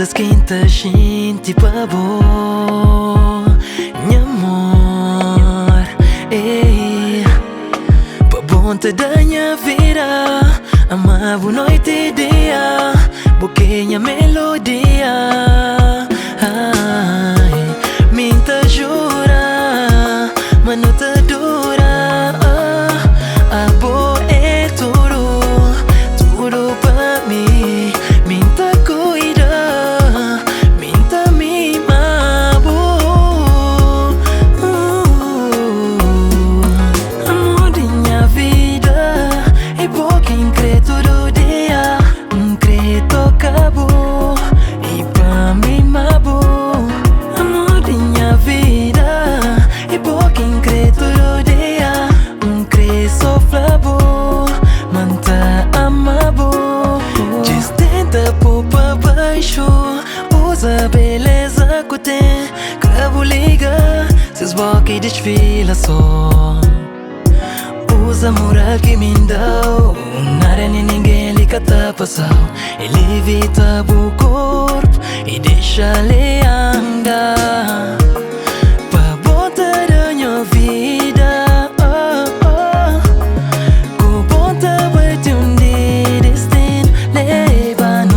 coisas que a gente pagou, meu amor, ei, pra bom te dar minha vida, amava noite e dia, boquinha melodia, ai, minta jura, mas não te dura, a boa é tudo pra mim. Minta cuida, minta mima, amor de minha vida, é pouquinho crê todo dia, crê acabou, e pra mim mabo. Amor de minha vida, é pouquinho crê todo dia, crê soflabo, manta amabo. Pô pra baixo, usa a beleza que tem, cravo liga, seus boques desfila só. Usa a moral que me dá, nada nem ninguém lhe cata passar. Ele evita o corpo e deixa ele andar. Pra botar da minha vida, com botar vai ter dia destino leva no.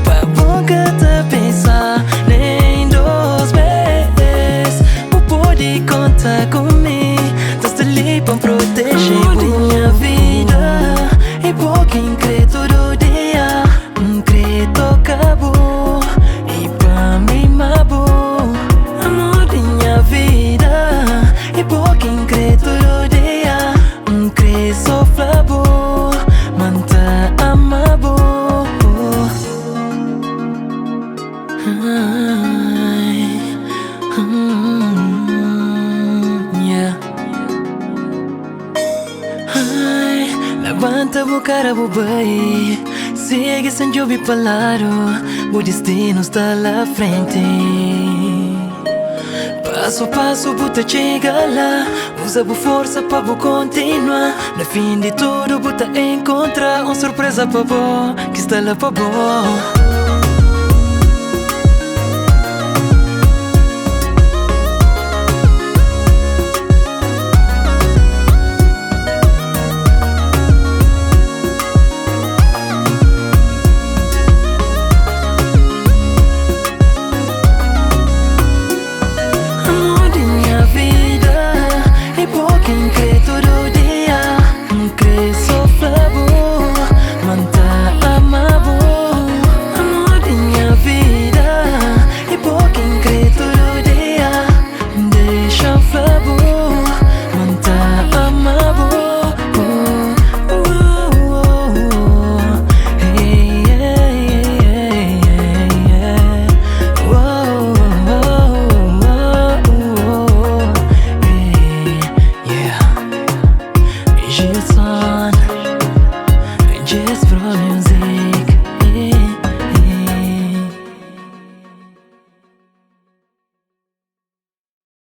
Pra boca te pensar nem 2 vezes, não pode contar comigo, tô ali pra proteger. Amor de minha vida, é pouquinho crê todo dia, crê acabou, e pra mim mabo. Amor de minha vida, é pouquinho crê todo dia, crê soflabo, manta amabo. Yeah. Levanta a cara, bobai, segue sem ouvir palaro, o destino está lá frente. Passo a passo, buta chega lá, usa a força para continuar. No fim de tudo, buta encontrar uma surpresa para bom, que está lá para bom.